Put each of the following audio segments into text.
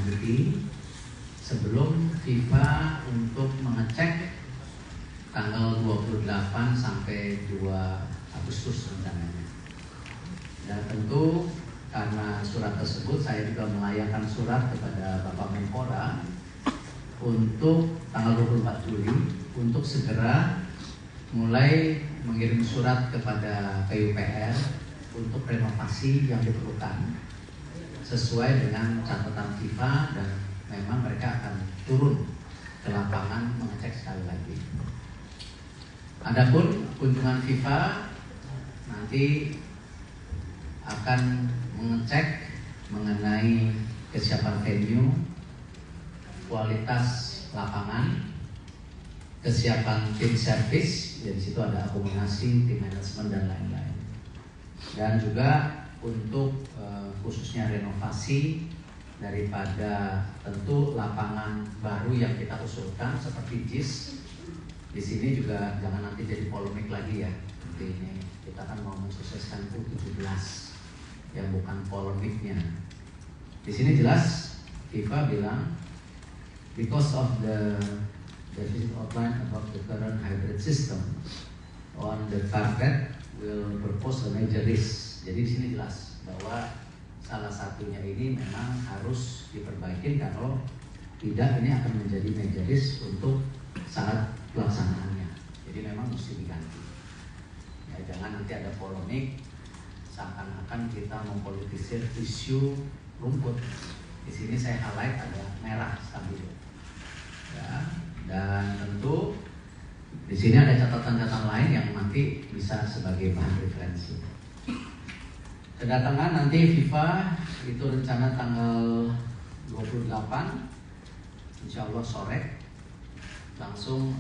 meeting sebelum FIFA untuk mengecek tanggal 28 sampai 2 Agustus rencananya. Dan tentu karena surat tersebut saya juga melayangkan surat kepada Bapak Menpora untuk tanggal 24 Juli untuk segera mulai mengirim surat kepada PUPR untuk renovasi yang diperlukan sesuai dengan catatan FIFA, dan memang mereka akan turun ke lapangan mengecek sekali lagi. Adapun kunjungan FIFA nanti akan mengecek mengenai kesiapan venue, kualitas lapangan, kesiapan tim service, di situ ada akomodasi, tim manajemen dan lain-lain. Dan juga untuk khususnya renovasi daripada tentu lapangan baru yang kita usulkan seperti JIS. Di sini juga jangan nanti jadi polemik lagi ya. Seperti ini kita kan mau mensukseskan U17 yang bukan polemiknya. Di sini jelas FIFA bilang because of the deficit outline about the current hybrid system on the carpet will propose a major risk. Jadi di sini jelas bahwa salah satunya ini memang harus diperbaiki, kalau tidak ini akan menjadi major risk untuk saat pelaksanaannya. Jadi memang mesti diganti. Ya, jangan nanti ada polemik seakan-akan kita mempolitisir isu rumput. Di sini saya highlight ada merah stabilo. Ya, dan tentu di sini ada catatan-catatan lain yang nanti bisa sebagai bahan referensi. Kedatangan nanti FIFA itu rencana tanggal 28, insya Allah sore. Langsung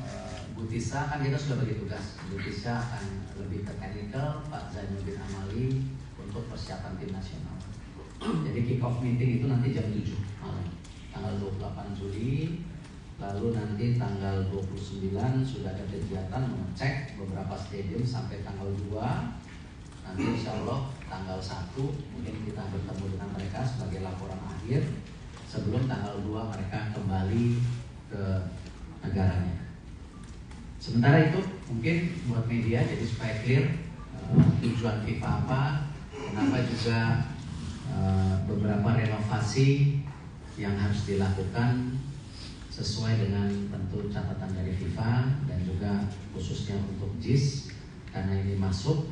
Bu Tisa, kan kita sudah bagi tugas. Bu Tisa akan lebih ke technical, Pak Zainuddin Amali untuk persiapan tim nasional. Jadi kick off meeting itu nanti jam 7 malam, tanggal 28 Juli. Lalu nanti tanggal 29 sudah ada kegiatan mengecek beberapa stadium sampai tanggal 2. Nanti insya Allah tanggal 1 mungkin kita bertemu dengan mereka sebagai laporan akhir sebelum tanggal 2 mereka kembali ke negaranya. Sementara itu mungkin buat media jadi supaya clear tujuan FIFA apa, kenapa juga beberapa renovasi yang harus dilakukan sesuai dengan tentu catatan dari FIFA dan juga khususnya untuk JIS, karena ini masuk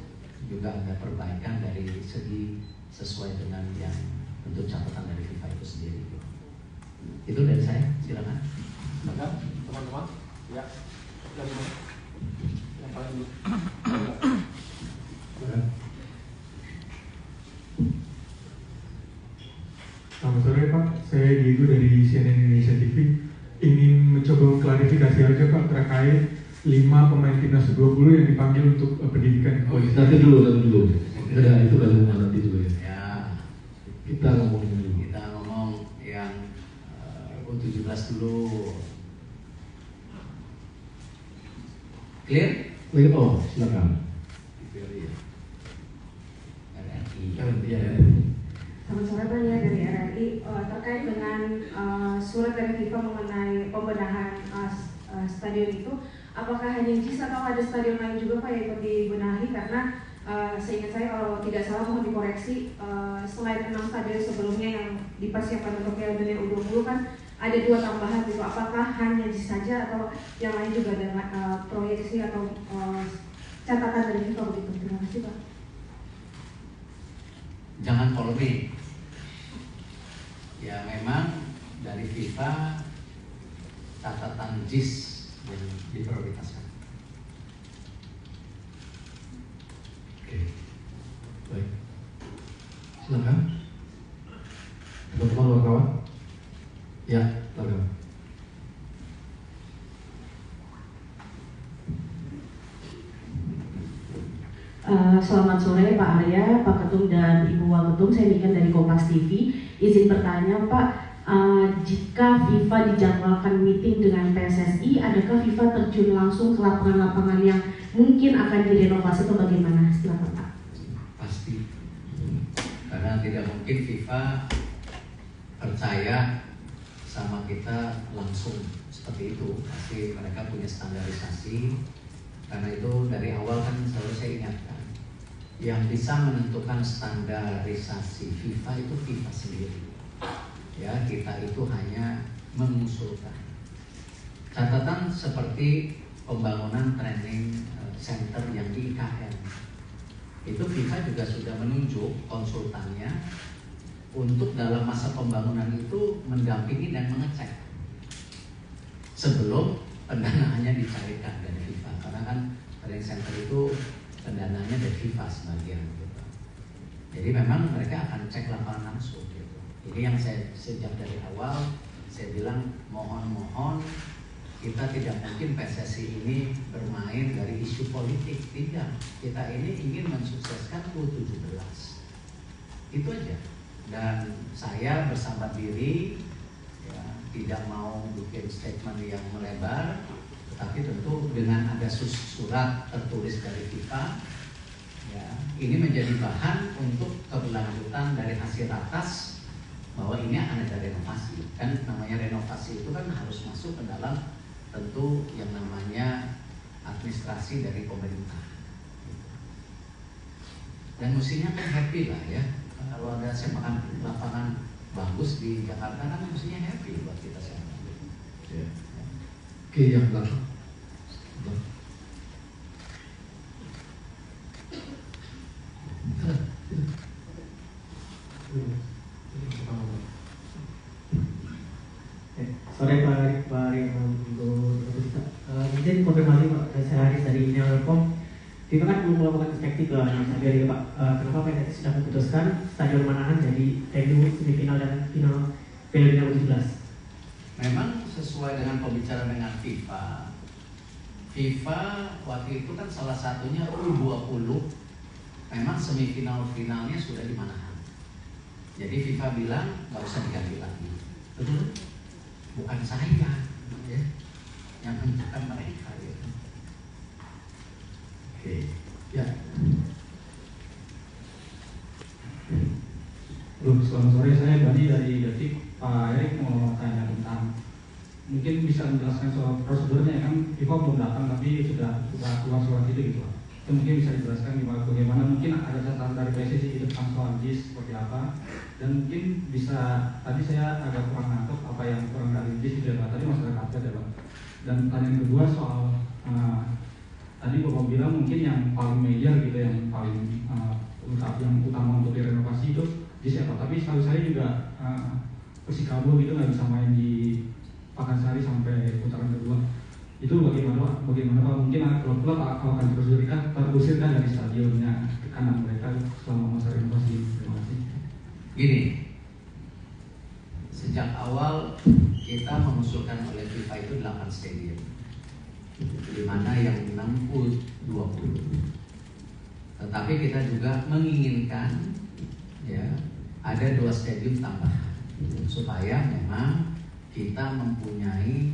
juga ada perbaikan dari segi sesuai dengan yang tentu catatan dari FIFA itu sendiri. Itu dari saya, silakan. Teman-teman, ya, dari mana? Yang paling dulu. Selamat sore Pak, saya Diego dari CNN Indonesia TV. Ingin mencoba klarifikasi aja Pak terkait 5 pemain timnas U20 yang dipanggil untuk pendidikan kualitas. Nanti dulu. Ya, itu kan nanti dulu ya. Ya, Kita ngomong yang U17 dulu. Clear? Oh, silakan. Selamat sore Pak, ya dari RRI. Terkait dengan surat dari FIFA mengenai pembenahan stadion itu, apakah hanya JIS atau ada stadion lain juga Pak yang ikut dibenahi? Karena seingat saya kalau tidak salah mohon dikoreksi, selain 6 stadion sebelumnya yang dipersiapkan untuk Piala Dunia U20 kan ada 2 tambahan gitu. Apakah hanya JIS saja atau yang lain juga ada proyeksi atau catatan dari FIFA begitu? Terima kasih Pak. Jangan polemik. Ya memang dari FIFA catatan JIS yang diprioritaskan. Oke. Baik. Silakan. Teman-teman wartawan. Ya, silakan. Selamat sore Pak Arya, Pak Ketum dan Ibu Waketum. Saya Niken dari Kompas TV. Izin bertanya Pak, jika FIFA dijadwalkan meeting dengan PSSI, adakah FIFA terjun langsung ke lapangan-lapangan yang mungkin akan direnovasi atau bagaimana? Silakan Pak. Pasti, karena tidak mungkin FIFA percaya sama kita langsung seperti itu. Pasti mereka punya standarisasi. Karena itu dari awal kan selalu saya ingatkan, yang bisa menentukan standarisasi FIFA itu FIFA sendiri. Ya, kita itu hanya mengusulkan. Catatan seperti pembangunan training center yang di IKN, itu FIFA juga sudah menunjuk konsultannya untuk dalam masa pembangunan itu mendampingi dan mengecek sebelum pendanaannya dicarikan dari FIFA, karena kan training center itu pendanaannya dari FIFA sebagian gitu. Jadi memang mereka akan cek lapangan langsung gitu. Ini yang saya sejak dari awal saya bilang mohon kita tidak mungkin PSSI ini bermain dari isu politik, tidak. Kita ini ingin mensukseskan U17. Itu aja. Dan saya bersabar diri, ya, tidak mau bikin statement yang melebar, tetapi tentu dengan ada surat tertulis dari FIFA, ya, ini menjadi bahan untuk keberlanjutan dari hasil atas bahwa ini akan ada renovasi. Kan namanya renovasi itu kan harus masuk ke dalam tentu yang namanya administrasi dari pemerintah. Dan mestinya kan happy lah ya. Kalau ada sepakan lapangan bagus di Jakarta kan mestinya happy buat kita semua. Ya. Oke, yang belakang. Sore Pak izin konfirmasi Pak, saya Haris dari Nelkom. FIFA kan belum melakukan inspeksi ke stadion Pak. Kenapa PSSI sudah memutuskan Stadion Manahan jadi venue semifinal dan final Piala Dunia U17? Memang sesuai dengan pembicaraan dengan FIFA. FIFA waktu itu kan salah satunya U20. Memang semifinal finalnya sudah di Manahan. Jadi FIFA bilang nggak usah diganti lagi. Betul? Bukan saya, ya, yang menentukan mereka. Ya. Oke, ya. Selamat sore, saya Bani dari Detik. Pak Erik mau tanya tentang, mungkin bisa menjelaskan soal prosedurnya, kan FIFA belum datang tapi sudah keluar surat itu gitu. Itu mungkin bisa dijelaskan bagaimana, mungkin ada catatan dari PSSI itu tentang soal JIS seperti apa, dan mungkin bisa, tadi saya agak kurang nangkep apa yang kurang dari JIS itu ya Pak, tadi masalah karpet ya Pak. Dan pertanyaan kedua soal tadi Bapak bilang mungkin yang paling major gitu, yang paling yang utama untuk direnovasi itu JIS ya Pak. Tapi setahu saya juga Persikabo gitu nggak bisa main di Pakansari sampai putaran kedua. Itu bagaimana Pak? Mungkin kalau akan terusirkan dari stadionnya tekanan mereka selama masa renovasi. Terima kasih. Gini, sejak awal kita mengusulkan oleh FIFA itu 8 stadion, di mana yang 6 U20. Tetapi kita juga menginginkan ya ada 2 stadion tambahan supaya memang kita mempunyai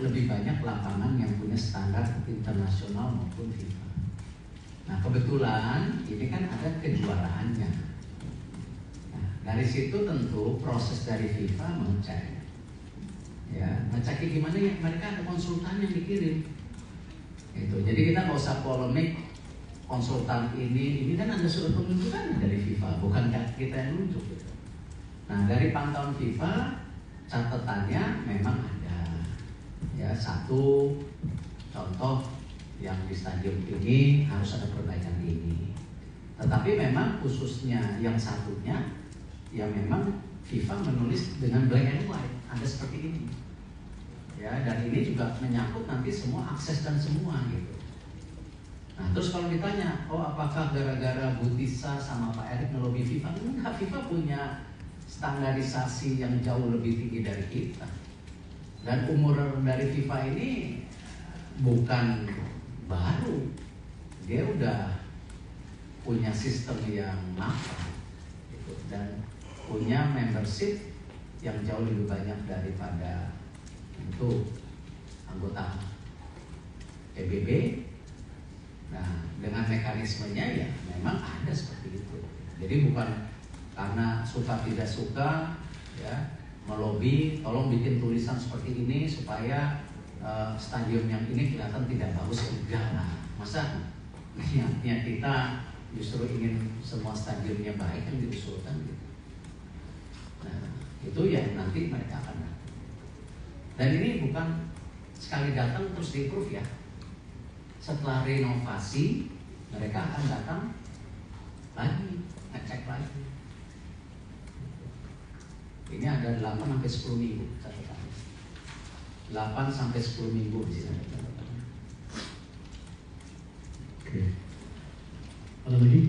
lebih banyak lapangan yang punya standar internasional maupun FIFA. Nah kebetulan ini kan ada kejuaraannya. Nah, dari situ tentu proses dari FIFA mengecek. Ya, ngeceknya gimana ya? Mereka ada konsultan yang dikirim. Itu. Jadi kita nggak usah polemik konsultan ini kan ada surat penunjukan dari FIFA, bukan kita yang nunjuk. Gitu. Nah dari pantauan FIFA catatannya memang ada. Ya, satu contoh yang di stadion ini harus ada perbaikan ini. Tetapi memang khususnya yang satunya, ya memang FIFA menulis dengan black and white, ada seperti ini. Ya, dan ini juga menyangkut nanti semua akses dan semua gitu. Nah, terus kalau ditanya, oh apakah gara-gara Bu Tisa sama Pak Erik ngelobi FIFA? Enggak, FIFA punya standarisasi yang jauh lebih tinggi dari kita. Dan umur dari FIFA ini bukan baru, dia udah punya sistem yang mapan gitu, dan punya membership yang jauh lebih banyak daripada untuk anggota PBB. Nah, dengan mekanismenya ya memang ada seperti itu. Jadi bukan karena suka tidak suka ya melobi tolong bikin tulisan seperti ini supaya stadion yang ini kelihatan tidak bagus. Enggak lah, masa niatnya kita justru ingin semua stadionnya baik yang diusulkan gitu. Nah, itu ya nanti mereka akan datang. Dan ini bukan sekali datang terus di-approve ya. Setelah renovasi mereka akan datang lagi, ngecek lagi. Ini ada 8 sampai 10 minggu catatannya. 8 sampai 10 minggu di sini catatannya. Oke. Ada lagi?